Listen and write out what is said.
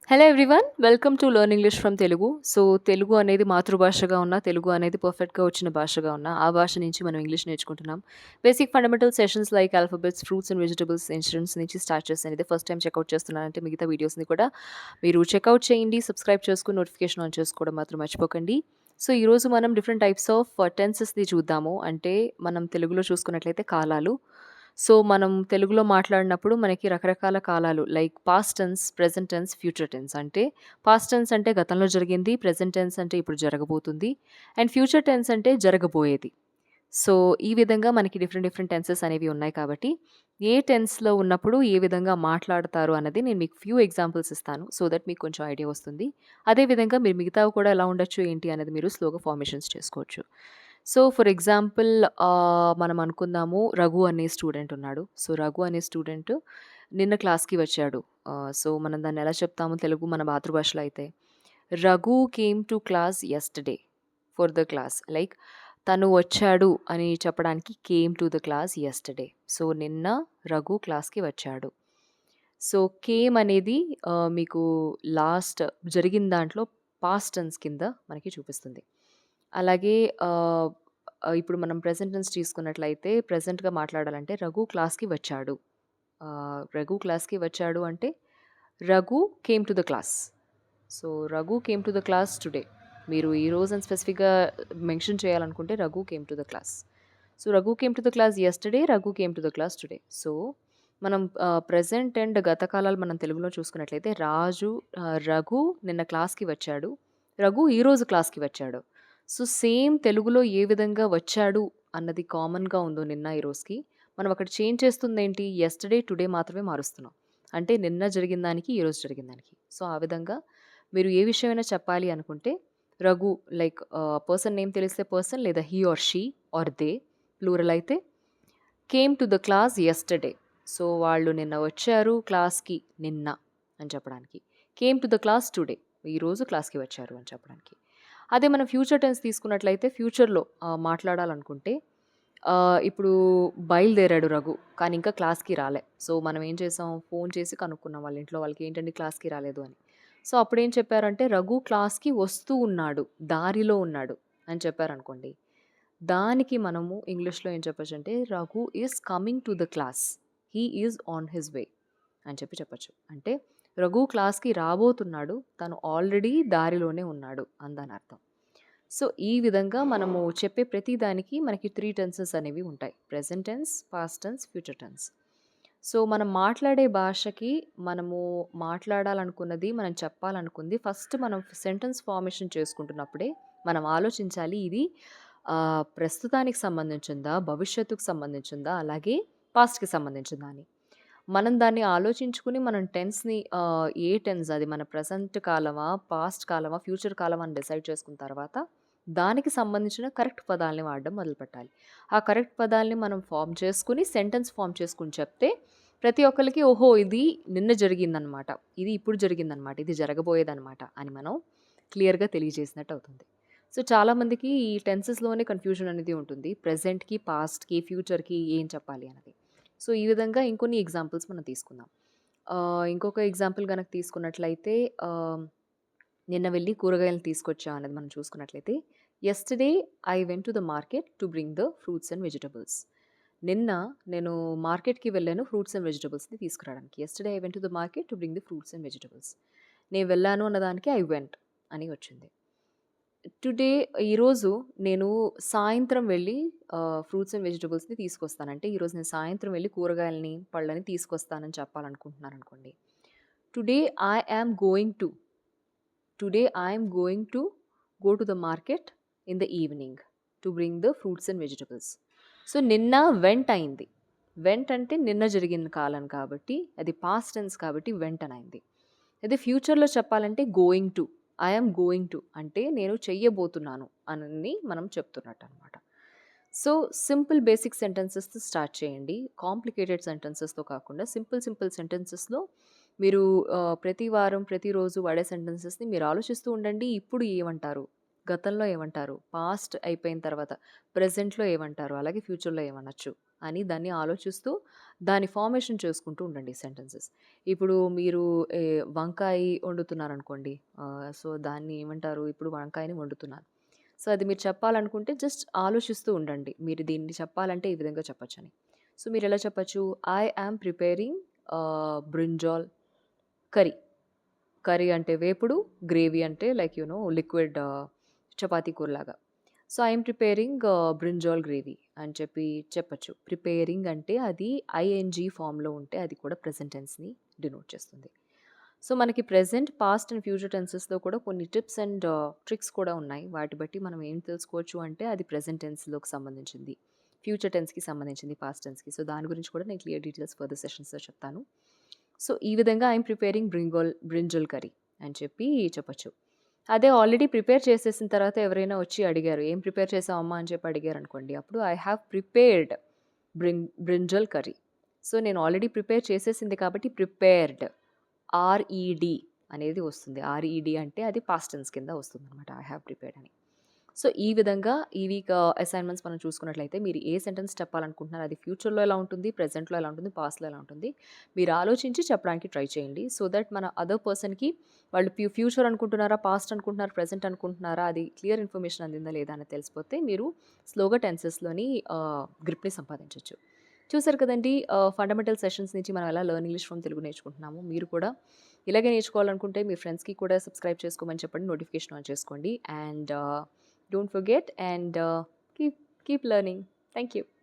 Hello everyone welcome to learn English from Telugu. So Telugu అనేది మాతృభాషగా ఉన్న, తెలుగు అనేది పర్ఫెక్ట్గా వచ్చిన భాషగా ఉన్న, ఆ భాష నుంచి మనం ఇంగ్లీష్ నేర్చుకుంటున్నాం. Basic fundamental sessions like alphabets, fruits and vegetables insurance నుంచి స్టార్ట్ చేస్తాను. ఇది ఫస్ట్ టైం చెక్అవుట్ చేస్తున్నానంటే మిగతా వీడియోస్ని కూడా మీరు చెక్అవుట్ చేయండి, సబ్స్క్రైబ్ చేసుకుని నోటిఫికేషన్ ఆన్ చేసుకోవడం మాత్రం మర్చిపోకండి. సో ఈరోజు మనం డిఫరెంట్ టైప్స్ ఆఫ్ టెన్సెస్ని చూద్దాము. అంటే మనం తెలుగులో చూసుకున్నట్లయితే కాలాలు. సో మనం తెలుగులో మాట్లాడినప్పుడు మనకి రకరకాల కాలాలు like past tense, present tense, future tense. అంటే పాస్ట్ టెన్స్ అంటే గతంలో జరిగింది, ప్రెజెంట్ టెన్స్ అంటే ఇప్పుడు జరగబోతుంది, అండ్ ఫ్యూచర్ టెన్స్ అంటే జరగబోయేది. సో ఈ విధంగా మనకి డిఫరెంట్ డిఫరెంట్ టెన్సెస్ అనేవి ఉన్నాయి కాబట్టి ఏ టెన్స్లో ఉన్నప్పుడు ఏ విధంగా మాట్లాడతారు అన్నది నేను మీకు ఫ్యూ ఎగ్జాంపుల్స్ ఇస్తాను. సో దట్ మీకు కొంచెం ఐడియా వస్తుంది. అదేవిధంగా మీరు మిగతావి కూడా ఎలా ఉండొచ్చు ఏంటి అనేది మీరు స్లోగా ఫార్మేషన్స్ చేసుకోవచ్చు. సో ఫర్ ఎగ్జాంపుల్ మనం అనుకుందాము, రఘు అనే స్టూడెంట్ ఉన్నాడు. సో రఘు అనే స్టూడెంట్ నిన్న క్లాస్కి వచ్చాడు. సో మనం దాన్ని ఎలా చెప్తాము తెలుగు మన మాతృభాషలో అయితే, Raghu came to class yesterday for the class. Like తను వచ్చాడు అని చెప్పడానికి came to the class yesterday. So నిన్న రఘు క్లాస్కి వచ్చాడు. సో కేమ్ అనేది మీకు లాస్ట్ జరిగిన దాంట్లో పాస్ట్ టెన్స్ కింద మనకి చూపిస్తుంది. అలాగే ఇప్పుడు మనం ప్రెజెంట్ టెన్స్ తీసుకున్నట్లయితే ప్రెజెంట్‌గా మాట్లాడాలంటే రఘు క్లాస్‌కి వచ్చాడు. రఘు క్లాస్‌కి వచ్చాడు అంటే Raghu came to the class. So Raghu came to the class today. మీరు ఈ రోజని స్పెసిఫిక్‌గా మెన్షన్ చేయాలనుకుంటే Raghu came to the class. So Raghu came to the class yesterday, Raghu came to the class today. So మనం ప్రెజెంట్ అండ్ గత కాలాలు మనం తెలుగులో చూసుకున్నట్లయితే రఘు నిన్న క్లాస్‌కి వచ్చాడు. రఘు ఈరోజు క్లాస్‌కి వచ్చాడు. సో సేమ్ తెలుగులో ఏ విధంగా వచ్చాడు అన్నది కామన్‌గా ఉందో నిన్న, ఈరోజుకి, మనం అక్కడ చేంజ్ చేస్తుందేంటి? యెస్టర్‌డే, టుడే మాత్రమే మారుస్తున్నాం. అంటే నిన్న జరిగిన దానికి, ఈరోజు జరిగిన దానికి. సో ఆ విధంగా మీరు ఏ విషయమైనా చెప్పాలి అనుకుంటే రఘు లైక్ పర్సన్ నేమ్ తెలిస్తే పర్సన్, లేదా he or she or they plural అయితే came to the class yesterday. So వాళ్ళు నిన్న వచ్చారు క్లాస్‌కి నిన్న అని చెప్పడానికి. Came to the class today, ఈరోజు క్లాస్‌కి వచ్చారు అని చెప్పడానికి. అదే మనం ఫ్యూచర్ టెన్స్ తీసుకున్నట్లయితే ఫ్యూచర్‌లో మాట్లాడాలనుకుంటే ఇప్పుడు బయలుదేరాడు రఘు. కానీ ఇంకా క్లాస్‌కి రాలే. సో మనం ఏం చేసాం, ఫోన్ చేసి కనుక్కున్నాం వాళ్ళ ఇంట్లో వాళ్ళకి, ఏంటండి క్లాస్‌కి రాలేదు అని. సో అప్పుడేం చెప్పారంటే రఘు క్లాస్‌కి వస్తూ ఉన్నాడు, దారిలో ఉన్నాడు అని చెప్పారనుకోండి. దానికి మనము ఇంగ్లీష్‌లో ఏం చెప్పొచ్చంటే Raghu is coming to the class. He is on his way అని చెప్పొచ్చు. అంటే రఘు క్లాస్‌కి రాబోతున్నాడు, తను ఆల్రెడీ దారిలోనే ఉన్నాడు అని దాని అర్థం. సో ఈ విధంగా మనము చెప్పే ప్రతి దానికి మనకి 3 టెన్సెస్ అనేవి ఉంటాయి. Present tense, past tense, future tense. So మనం మాట్లాడే భాషకి మనము మాట్లాడాలనుకున్నది, మనం చెప్పాలనుకుంది ఫస్ట్ మనం సెంటెన్స్ ఫార్మేషన్ చేసుకుంటున్నప్పుడే మనం ఆలోచించాలి, ఇది ప్రస్తుతానికి సంబంధించిందా, భవిష్యత్తుకు సంబంధించిందా, అలాగే పాస్ట్‌కి సంబంధించిందా అని. మనం దాన్ని ఆలోచించుకుని మనం టెన్స్‌ని ఏ టెన్స్ అది మన ప్రెజెంట్ కాలమా, పాస్ట్ కాలమా, ఫ్యూచర్ కాలమా అని డిసైడ్ చేసుకున్న తర్వాత దానికి సంబంధించిన కరెక్ట్ పదాలని వాడడం మొదలుపెట్టాలి. ఆ కరెక్ట్ పదాలని మనం ఫార్మ్ చేసుకొని సెంటెన్స్ ఫార్మ్ చేసుకొని చెప్తే ప్రతి ఒక్కళ్ళకి ఓహో! ఇది నిన్న జరిగిందనమాట, ఇది ఇప్పుడు జరిగిందనమాట, ఇది జరగబోయేదనమాట అని మనం క్లియర్‌గా తెలియజేసినట్టు అవుతుంది. సో చాలామందికి ఈ టెన్సెస్‌లోనే కన్‌ఫ్యూజన్ అనేది ఉంటుంది. ప్రెజెంట్‌కి, పాస్ట్‌కి, ఫ్యూచర్‌కి ఏం చెప్పాలి అన్నది. సో ఈ విధంగా ఇంకొన్ని ఎగ్జాంపుల్స్ మనం తీసుకుందాం. ఇంకొక ఎగ్జాంపుల్ గనక తీసుకున్నట్లయితే నిన్న వెళ్ళి కూరగాయలను తీసుకొచ్చా అనేది మనం చూసుకున్నట్లయితే, yesterday I went to the market to bring the fruits and vegetables. నిన్న నేను మార్కెట్‌కి వెళ్ళాను ఫ్రూట్స్ అండ్ వెజిటబుల్స్‌ని తీసుకురావడానికి. Yesterday I went to the market to bring the fruits and vegetables. నేను వెళ్ళాను అన్నదానికి ఐ వెంట్ అని వచ్చింది. టుడే ఈరోజు నేను సాయంత్రం వెళ్ళి ఫ్రూట్స్ అండ్ వెజిటబుల్స్‌ని తీసుకొస్తానంటే, ఈరోజు నేను సాయంత్రం వెళ్ళి కూరగాయలని, పళ్ళని తీసుకొస్తానని చెప్పాలనుకుంటున్నాననుకోండి. Today I am going to. Today I am going to go to the market in the evening to bring the fruits and vegetables. So నిన్న వెంట్ అయింది. వెంట్ అంటే నిన్న జరిగిన కాలం కాబట్టి, అది పాస్ట్ టెన్స్ కాబట్టి వెంట్ అని అయింది. అదే ఫ్యూచర్‌లో చెప్పాలంటే going to. I am going to అంటే నేను చెయ్యబోతున్నాను అని మనం చెప్తున్నట్టనమాట. సో సింపుల్ బేసిక్ సెంటెన్సెస్‌తో స్టార్ట్ చేయండి. కాంప్లికేటెడ్ సెంటెన్సెస్‌తో కాకుండా సింపుల్ సింపుల్ సెంటెన్సెస్‌లో మీరు ప్రతి వారం, ప్రతిరోజు వాడే సెంటెన్సెస్‌ని మీరు ఆలోచిస్తూ ఉండండి. ఇప్పుడు ఏమంటారు? గతంలో ఏమంటారు? పాస్ట్ అయిపోయిన తర్వాత ప్రెజెంట్‌లో ఏమంటారు? అలాగే ఫ్యూచర్‌లో ఏమనొచ్చు? అని దాన్ని ఆలోచిస్తూ దాని ఫార్మేషన్ చేసుకుంటూ ఉండండి సెంటెన్సెస్. ఇప్పుడు మీరు వంకాయ వండుతున్నారనుకోండి. సో, దాన్ని ఏమంటారు? ఇప్పుడు వంకాయని వండుతున్నాను. సో, అది మీరు చెప్పాలనుకుంటే జస్ట్ ఆలోచిస్తూ ఉండండి. మీరు దీన్ని చెప్పాలంటే ఈ విధంగా చెప్పొచ్చని. సో, మీరెలా చెప్పచ్చు? I am preparing brinjal curry. Curry అంటే వేపుడు, గ్రేవీ అంటే లైక్ లిక్విడ్ చపాతీ కూరలాగా. So, I am preparing brinjal gravy అని చెప్పొచ్చు. ప్రిపేరింగ్ అంటే అది ఐఎన్‌జీ ఫార్మ్‌లో ఉంటే అది కూడా ప్రెజెంట్ టెన్స్‌ని డినోట్ చేస్తుంది. సో, మనకి ప్రెజెంట్, పాస్ట్ అండ్ ఫ్యూచర్ టెన్సెస్‌లో కూడా కొన్ని టిప్స్ అండ్ ట్రిక్స్ కూడా ఉన్నాయి. వాటి బట్టి మనం ఏం తెలుసుకోవచ్చు అంటే అది ప్రెజెంట్ టెన్స్‌లోకి సంబంధించింది. ఫ్యూచర్ టెన్స్‌కి సంబంధించింది, పాస్ట్ టెన్స్‌కి. సో, దాని గురించి కూడా నేను క్లియర్ డీటెయిల్స్ ఫర్దర్ సెషన్స్‌లో చెప్తాను. సో, ఈ విధంగా I am preparing brinjal curry అని చెప్పొచ్చు. అదే ఆల్రెడీ ప్రిపేర్ చేసేసిన తర్వాత ఎవరైనా వచ్చి అడిగారు, "ఏం ప్రిపేర్ చేసావమ్మా?" అని చెప్పి అడిగారనుకోండి. అప్పుడు I have prepared brinjal curry. So, నేను ఆల్రెడీ ప్రిపేర్ చేసేసింది కాబట్టి ప్రిపేర్డ్ ఆర్ఈడీ అనేది వస్తుంది. ఆర్ఈడీ అంటే అది పాస్ట్ టెన్స్ కింద వస్తుందనమాట. ఐ హావ్ ప్రిపేర్డ్ అని. సో, ఈ విధంగా ఈ వీక్ అసైన్‌మెంట్స్ మనం చూసుకున్నట్లయితే మీరు ఏ సెంటెన్స్ చెప్పాలనుకుంటున్నారో అది ఫ్యూచర్‌లో ఎలా ఉంటుంది, ప్రెజెంట్‌లో ఎలా ఉంటుంది, పాస్ట్‌లో ఎలా ఉంటుంది. మీరు ఆలోచించి చెప్పడానికి ట్రై చేయండి. సో దట్ మన అదర్ పర్సన్‌కి వాళ్ళు ఫ్యూచర్ అనుకుంటున్నారా, పాస్ట్ అనుకుంటున్నారా, ప్రెజెంట్ అనుకుంటున్నారా, అది క్లియర్ ఇన్ఫర్మేషన్ అందిందా లేదా అని తెలిసిపోతే మీరు స్లోగా టెన్సెస్‌లోని గ్రిప్‌ని సంపాదించొచ్చు. చూసారు కదండీ! ఫండమెంటల్ సెషన్స్ నుంచి మనం ఎలా లెర్న్ ఇంగ్లీష్ ఫ్రమ్ తెలుగు నేర్చుకుంటున్నామో, మీరు కూడా ఇలాగే నేర్చుకోవాలనుకుంటే మీ ఫ్రెండ్స్‌కి కూడా సబ్స్క్రైబ్ చేసుకోమని చెప్పండి. నోటిఫికేషన్ ఆన్ చేసుకోండి. And don't forget and keep learning. Thank you.